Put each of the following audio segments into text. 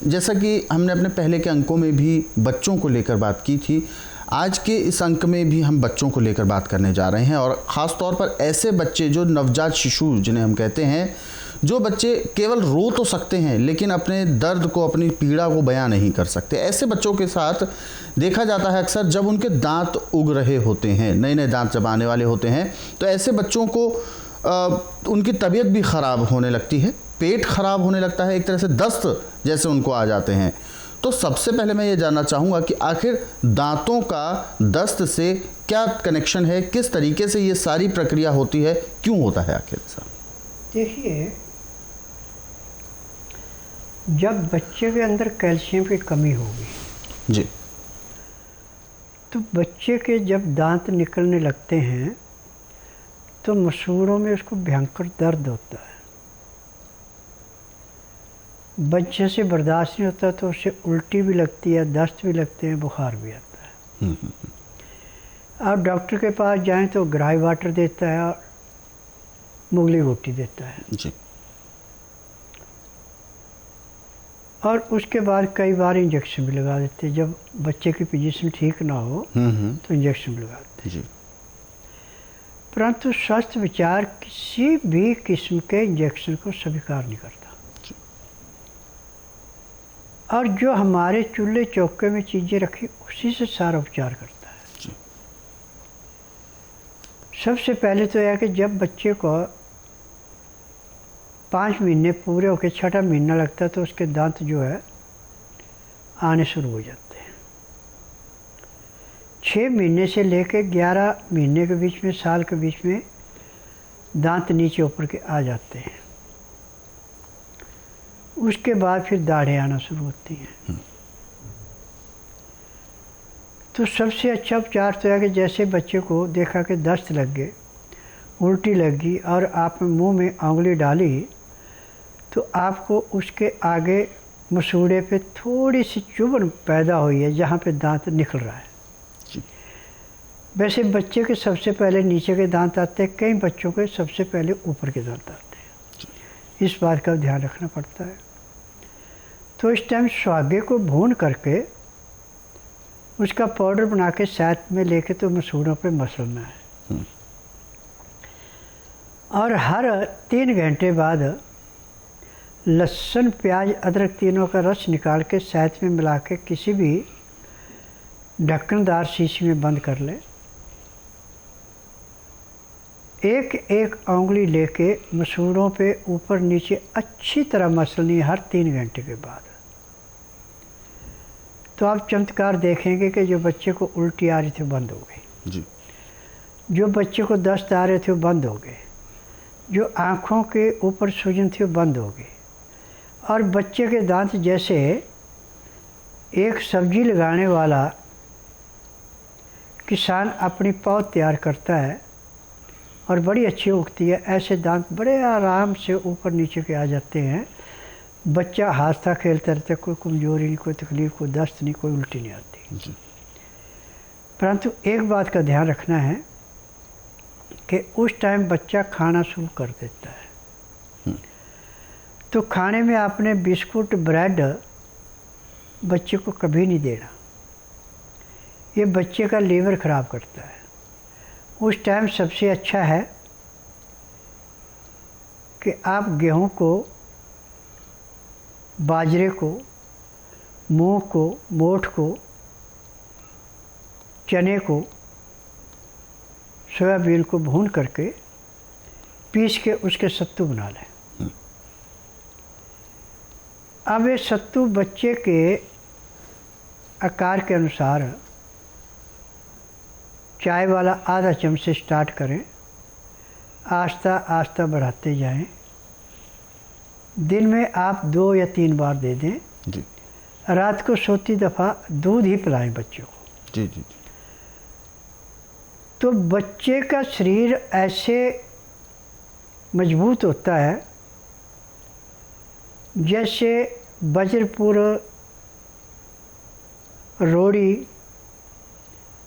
जैसा कि हमने अपने पहले के अंकों में भी बच्चों को लेकर बात की थी, आज के इस अंक में भी हम बच्चों को लेकर बात करने जा रहे हैं, और ख़ास तौर पर ऐसे बच्चे जो नवजात शिशु जिन्हें हम कहते हैं, जो बच्चे केवल रो तो सकते हैं लेकिन अपने दर्द को, अपनी पीड़ा को बयां नहीं कर सकते। ऐसे बच्चों के साथ देखा जाता है अक्सर जब उनके दांत उग रहे होते हैं, नए नए दांत जब आने वाले होते हैं, तो ऐसे बच्चों को उनकी तबीयत भी ख़राब होने लगती है, पेट खराब होने लगता है, एक तरह से दस्त जैसे उनको आ जाते हैं। तो सबसे पहले मैं ये जानना चाहूँगा कि आखिर दांतों का दस्त से क्या कनेक्शन है, किस तरीके से ये सारी प्रक्रिया होती है, क्यों होता है आखिर ऐसा? देखिए, जब बच्चे के अंदर कैल्शियम की कमी होगी जी, तो बच्चे के जब दांत निकलने लगते हैं तो मसूड़ों में उसको भयंकर दर्द होता है। बच्चे से बर्दाश्त नहीं होता तो उससे उल्टी भी लगती है, दस्त भी लगते हैं, बुखार भी आता है। आप डॉक्टर के पास जाएं तो ग्राई वाटर देता है और मुगली घुट्टी देता है जी, और उसके बाद कई बार इंजेक्शन भी लगा देते हैं। जब बच्चे की पोजीशन ठीक ना हो तो इंजेक्शन भी लगा देते हैं। परंतु स्वस्थ विचार किसी भी किस्म के इंजेक्शन को स्वीकार नहीं करता, और जो हमारे चूल्हे चौके में चीज़ें रखी उसी से सारा उपचार करता है। सबसे पहले तो यह कि जब बच्चे को 5 महीने पूरे होकर 6ठा महीना लगता है तो उसके दांत जो है आने शुरू हो जाते हैं। 6 महीने से लेकर 11 महीने के बीच में, साल के बीच में दांत नीचे ऊपर के आ जाते हैं। उसके बाद फिर दाढ़ें आना शुरू होती हैं। तो सबसे अच्छा उपचार तो है कि जैसे बच्चे को देखा कि दस्त लग गए, उल्टी लग गई और आप मुंह में उंगली डाली, तो आपको उसके आगे मसूड़े पे थोड़ी सी चुभन पैदा हुई है जहाँ पे दांत निकल रहा है। वैसे बच्चे के सबसे पहले नीचे के दांत आते हैं, कई बच्चों के सबसे पहले ऊपर के दांत आते हैं। इस बात का ध्यान रखना पड़ता है। तो इस टाइम सुहागे को भून करके उसका पाउडर बना के साथ में लेके तो मसूड़ों पे मसलना है, और हर 3 घंटे बाद लहसुन, प्याज, अदरक तीनों का रस निकाल के साथ में मिला के किसी भी ढक्कनदार शीशी में बंद कर ले। एक एक उंगली लेके मसूड़ों पे ऊपर नीचे अच्छी तरह मसलनी हर 3 घंटे के बाद। तो आप चमत्कार देखेंगे कि जो बच्चे को उल्टी आ रही थी बंद हो गई जी, जो बच्चे को दस्त आ रहे थे वो बंद हो गए, जो आँखों के ऊपर सूजन थी वो बंद हो गई, और बच्चे के दांत जैसे एक सब्जी लगाने वाला किसान अपनी पौध तैयार करता है और बड़ी अच्छी उगती है, ऐसे दांत बड़े आराम से ऊपर नीचे के आ जाते हैं। बच्चा हंसता खेलता रहता, कोई कमजोरी नहीं, कोई तकलीफ, कोई दस्त नहीं, कोई उल्टी नहीं आती जी। परंतु एक बात का ध्यान रखना है कि उस टाइम बच्चा खाना शुरू कर देता है, तो खाने में आपने बिस्कुट, ब्रेड बच्चे को कभी नहीं देना। ये बच्चे का लीवर ख़राब करता है। उस टाइम सबसे अच्छा है कि आप गेहूं को, बाजरे को, मूंग को, मोठ को, चने को, सोयाबीन को भून करके पीस के उसके सत्तू बना लें। अब ये सत्तू बच्चे के आकार के अनुसार चाय वाला आधा चम्मच से स्टार्ट करें, आस्ता आस्ता बढ़ाते जाएं। दिन में आप 2 या 3 बार दे दें जी, रात को सोती दफ़ा दूध ही पिलाएं बच्चों को। जी जी जी। तो बच्चे का शरीर ऐसे मजबूत होता है जैसे वज्रपुर, रोड़ी,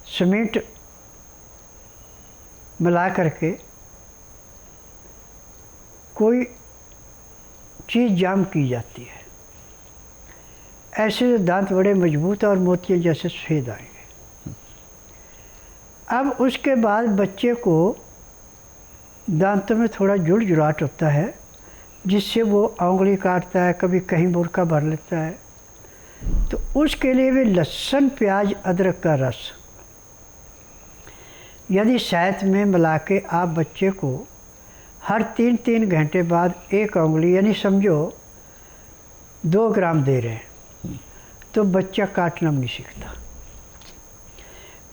सीमेंट मिला करके कोई चीज़ जाम की जाती है। ऐसे दांत बड़े मजबूत और मोतियों जैसे सफ़ेद आएंगे। अब उसके बाद बच्चे को दांतों में थोड़ा जुड़जुड़ाहट होता है, जिससे वो उंगली काटता है, कभी कहीं बुरका भर लेता है। तो उसके लिए भी लहसुन, प्याज, अदरक का रस यदि शहद में मिला के आप बच्चे को हर 3-3 घंटे बाद 1 उंगली यानी समझो 2 ग्राम दे रहे हैं, तो बच्चा काटना नहीं सीखता।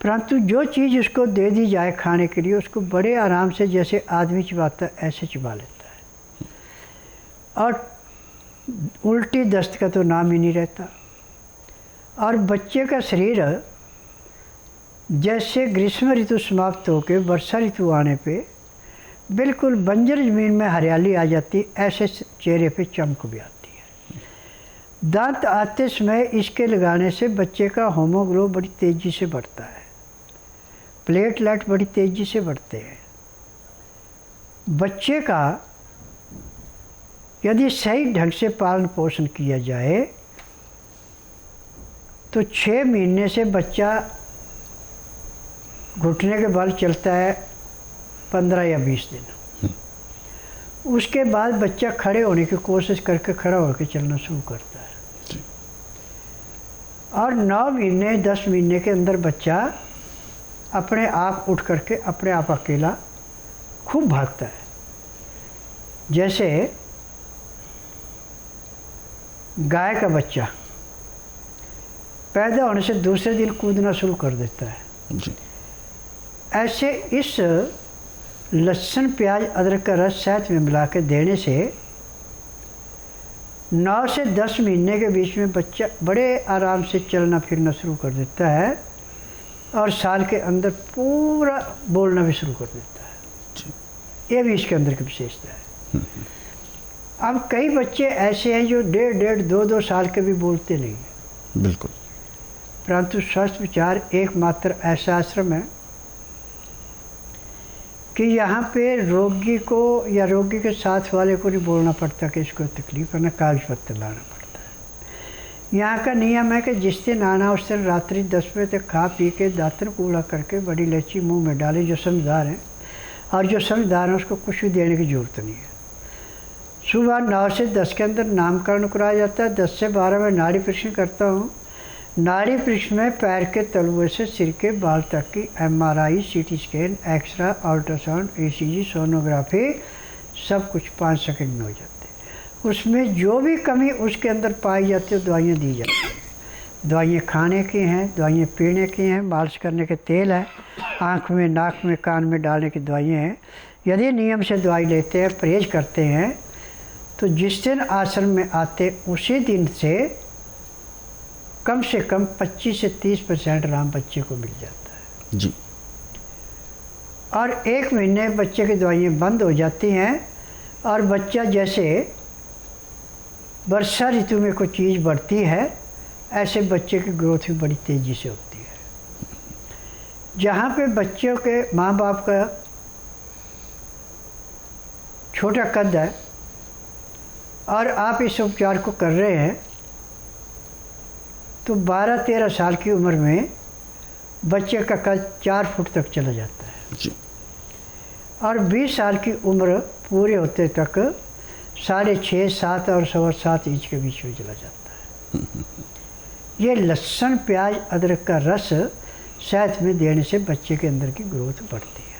परंतु जो चीज़ उसको दे दी जाए खाने के लिए, उसको बड़े आराम से जैसे आदमी चबाता है ऐसे चबा लेता है, और उल्टी दस्त का तो नाम ही नहीं रहता। और बच्चे का शरीर जैसे ग्रीष्म ऋतु समाप्त होकर वर्षा ऋतु आने पे बिल्कुल बंजर ज़मीन में हरियाली आ जाती, ऐसे चेहरे पे चमक भी आती है। दांत आते समय इसके लगाने से बच्चे का होमोग्लोबिन बड़ी तेज़ी से बढ़ता है, प्लेटलेट बड़ी तेज़ी से बढ़ते हैं। बच्चे का यदि सही ढंग से पालन पोषण किया जाए तो 6 महीने से बच्चा घुटने के बल चलता है 15 या 20 दिन। उसके बाद बच्चा खड़े होने की कोशिश करके खड़ा होकर चलना शुरू करता है, और 9 महीने 10 महीने के अंदर बच्चा अपने आप उठ करके अपने आप अकेला खूब भागता है। जैसे गाय का बच्चा पैदा होने से दूसरे दिन कूदना शुरू कर देता है जी। ऐसे इस लहसुन, प्याज, अदरक का रस शहद में मिला के देने से 9 से 10 महीने के बीच में बच्चा बड़े आराम से चलना फिरना शुरू कर देता है, और साल के अंदर पूरा बोलना भी शुरू कर देता है जी। ये भी इसके अंदर की विशेषता है। अब कई बच्चे ऐसे हैं जो 1.5, 2 साल के भी बोलते नहीं हैं। बिल्कुल। परंतु स्वस्थ विचार एकमात्र ऐसा आश्रम है कि यहाँ पे रोगी को या रोगी के साथ वाले को नहीं बोलना पड़ता कि इसको तकलीफ है, ना कागज पत्तर लाना पड़ता है। यहाँ का नियम है कि जिस दिन आना उस दिन रात्रि 10 बजे तक खा पी के दातन कूड़ा करके बड़ी इलायची मुंह में डालें जो समझदार हैं, और जो समझदार हैं उसको कुछ भी देने की ज़रूरत नहीं है। सुबह 9 से 10 के अंदर नामकरण कराया जाता है। 10 से 12 में नाड़ी परीक्षण करता हूँ। नाड़ी परीक्षण में पैर के तलुए से सिर के बाल तक की MRI, CT scan, x-ray, ultrasound, ECG, sonography सब कुछ 5 सेकंड में हो जाते हैं। उसमें जो भी कमी उसके अंदर पाई जाती है दवाइयाँ दी जाती हैं। दवाइयाँ खाने की हैं, दवाइयाँ पीने की हैं, मालिश करने के तेल है, आँख में, नाक में, कान में डालने की दवाइयाँ हैं। यदि नियम से दवाई लेते हैं, परहेज करते हैं, तो जिस दिन आश्रम में आते उसी दिन से कम से कम 25 से 30% आराम बच्चे को मिल जाता है जी। और 1 महीने बच्चे की दवाइयाँ बंद हो जाती हैं, और बच्चा जैसे वर्षा ऋतु में कोई चीज़ बढ़ती है ऐसे बच्चे की ग्रोथ भी बड़ी तेज़ी से होती है। जहाँ पे बच्चों के माँ बाप का छोटा कद है और आप इस उपचार को कर रहे हैं, तो 12-13 साल की उम्र में बच्चे का कद 4 फुट तक चला जाता है जी। और 20 साल की उम्र पूरे होते तक 6.5, 7 और 7.25 इंच के बीच में चला जाता है। ये लहसुन, प्याज, अदरक का रस शहद में देने से बच्चे के अंदर की ग्रोथ बढ़ती है।